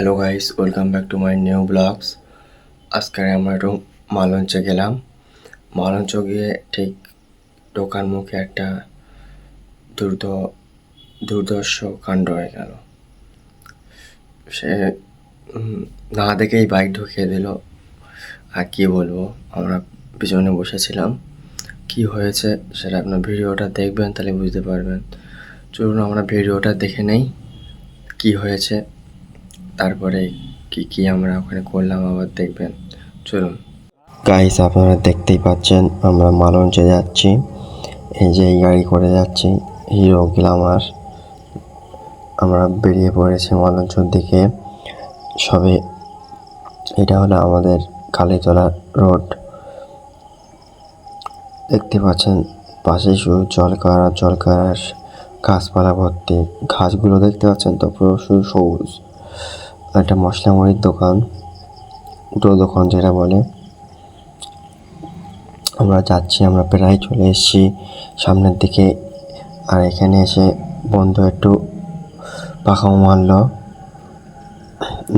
Hello guys, welcome back to my new blogs. আজকে আমরা একটু মালঞ্চে গেলাম। মালঞ্চ গিয়ে ঠিক ঢোকার মুখে একটা দুর্ধর্ষ কাণ্ড হয়ে গেল। সে না দেখেই বাইক ঢুকিয়ে দিল। আর কি বলবো, আমরা পিছনে বসেছিলাম। কি হয়েছে সেটা আপনার ভিডিওটা দেখবেন, তাহলে বুঝতে পারবেন। চলুন আমরা ভিডিওটা দেখে নেই কি হয়েছে, তারপরে কি আমরা ওখানে করলাম আবার দেখবেন। চলুন গাইস, আপনারা দেখতেই পাচ্ছেন আমরা মালঞ্চে যাচ্ছি। এই যে এই গাড়ি করে যাচ্ছি, হিরো গ্ল্যামার। আমরা বেরিয়ে পড়েছি মালঞ্চর দিকে। সবে এটা হলো আমাদের কালীতলা রোড। দেখতে পাচ্ছেন পাশে শুধু জলকার গাছপালা ভর্তি। ঘাসগুলো দেখতে পাচ্ছেন তো, পুরো শুধু সবুজ। একটা মশলা মুড়ির দোকান, দোকান যেটা বলে। আমরা যাচ্ছি, আমরা প্রায় চলে এসেছি সামনের দিকে। আর এখানে এসে বন্ধু একটু পাখাও মারল,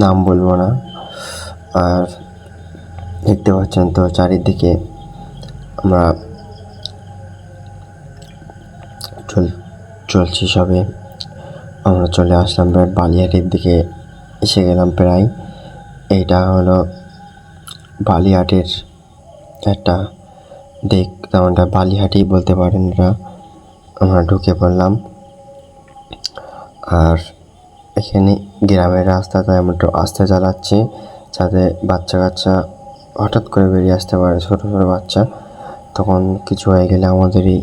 নাম বলবো না। আর দেখতে পাচ্ছেন তো চারিদিকে আমরা চলছি সবে। আমরা চলে আসলাম বালিয়াটির দিকে, এসে গেলাম প্রায়। এইটা হলো বালিহাটের একটা দিক, তেমনটা বালিহাটি বলতে পারেন এরা। আমরা ঢুকে পড়লাম। আর এখানে গ্রামের রাস্তা, তাই আমরা একটু আস্তে চালাচ্ছি, যাতে বাচ্চা কাচ্চা হঠাৎ করে বেরিয়ে আসতে পারে, ছোটো ছোটো বাচ্চা। তখন কিছু হয়ে গেলে আমাদেরই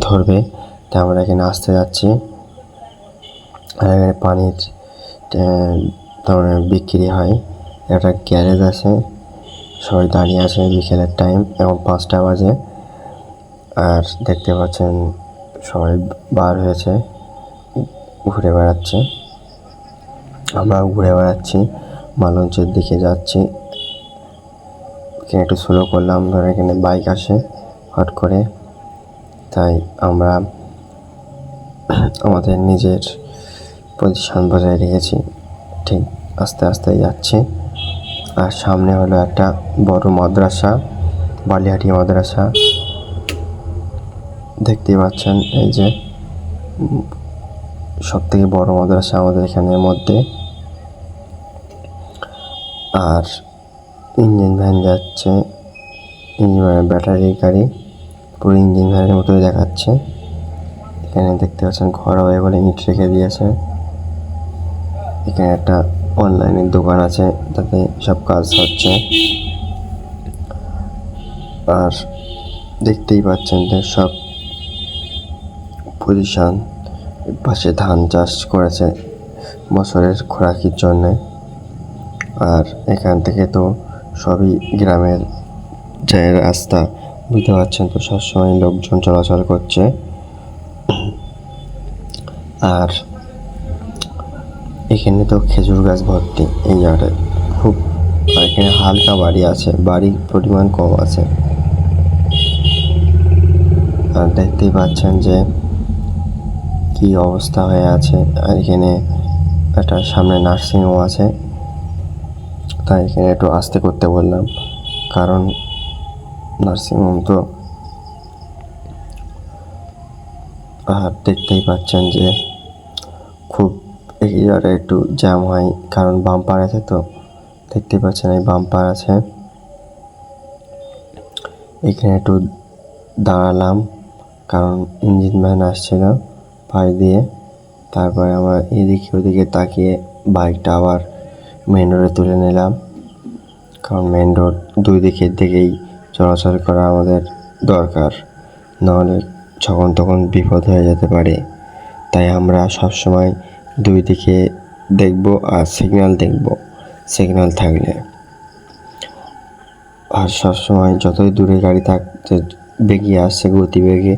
ধরবে, তাই আমরা এখানে আসতে যাচ্ছি। আর এখানে পানির বিক্রি হয়। একটা গ্যারেজ আছে, সবাই দাঁড়িয়ে আছে। বিকেলের টাইম, এখন 5টা বাজে। আর দেখতে পাচ্ছেন সবাই বার হয়েছে, ঘুরে বেড়াচ্ছে। আমরা ঘুরে বেড়াচ্ছি, মালঞ্চের দিকে যাচ্ছি। এখানে একটু স্লো করলাম, ধরে এখানে বাইক আসে হট করে, তাই আমরা আমাদের নিজের পজিশন বজায় রেখেছি। ঠিক আস্তে আস্তে যাচ্ছি। আর সামনে হলো একটা বড় মাদ্রাসা, বালিহাটি মাদ্রাসা। দেখতেই পাচ্ছেন, এই যে সব থেকে বড় মাদ্রাসা আমাদের এখানের মধ্যে। আর ইঞ্জিন ভ্যান যাচ্ছে, ইঞ্জিন ভ্যানের ব্যাটারি গাড়ি, পুরো ইঞ্জিন ভ্যানের মতোই দেখাচ্ছে। এখানে দেখতে পাচ্ছেন ঘর হবে বলে ইট রেখে দিয়েছে। এখানে একটা অনলাইনের দোকান আছে, তাতে সব কাজ হচ্ছে। আর দেখতেই পাচ্ছেন যে সব পজিশন। পাশে ধান চাষ করেছে বছরের খোরাকির জন্যে। আর এখান থেকে তো সবই গ্রামের যে রাস্তা, বুঝতে পারছেন তো, সবসময় লোকজন চলাচল করছে। আর এখানে তো খেজুর গাছ ভর্তি এই জায়গাটায় খুব। আর এখানে হালকা বাড়ি আছে, বাড়ির পরিমাণ কম আছে। আর দেখতেই পাচ্ছেন যে কি অবস্থা হয়ে আছে। আর এখানে একটা সামনে নার্সিংহোম আছে, তাই এখানে একটু আস্তে করতে বললাম, কারণ নার্সিংহোম তো। আর দেখতেই পাচ্ছেন যে খুব এই জায়গাটা একটু জ্যাম হয়, কারণ বাম্পার আছে তো। দেখতেই পাচ্ছেন এই বাম্পার আছে। এখানে একটু দাঁড়ালাম, কারণ ইঞ্জিন ভ্যান আসছিল পাশ দিয়ে। তারপরে আমরা এদিকে ওদিকে তাকিয়ে বাইকটা আবার মেন রোডে তুলে নিলাম, কারণ মেন রোড দুই দিকের দিকেই চলাচল করা আমাদের দরকার, নাহলে যখন তখন বিপদ হয়ে যেতে পারে। তাই আমরা সবসময় দুই দিকে দেখব আর সিগন্যাল দেখব, সিগন্যাল থাকলে। আর সবসময় যতই দূরে গাড়ি থাকতে বেগে আসছে গতিবেগে,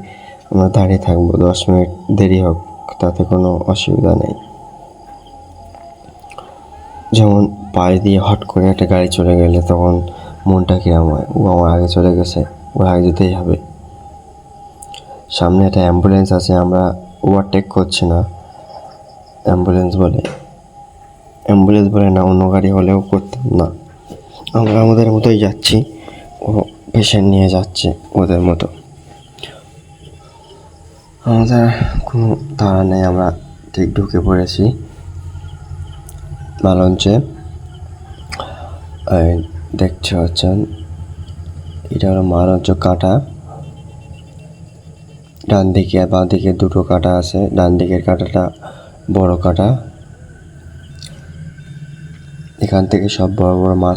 আমরা দাঁড়িয়ে থাকবো। 10 মিনিট দেরি হোক, তাতে কোনো অসুবিধা নেই। যেমন পায়ে দিয়ে হট করে একটা গাড়ি চলে গেলে তখন মনটা কিরম হয়, ও আমার আগে চলে গেছে, ওর আগে যেতেই হবে। সামনে একটা অ্যাম্বুলেন্স আছে, আমরা ওভারটেক করছি না অ্যাম্বুলেন্স বলে। অ্যাম্বুলেন্স বলে না, অন্য গাড়ি হলেও করতাম না। আমরা আমাদের মতোই যাচ্ছি, ও পেশেন্ট নিয়ে যাচ্ছে ওদের মতো। আমাদের কোনো তাড়া নেই, আমরা ঠিক ঢুকে পড়েছি মালঞ্চে। দেখতে পাচ্ছেন এটা হলো মালঞ্চ কাটা। ডান দিকে আর বাঁ দিকে দুটো কাটা আছে। ডান দিকের কাটাটা বড় কাটা। এখান থেকে সব বড় বড় মাছ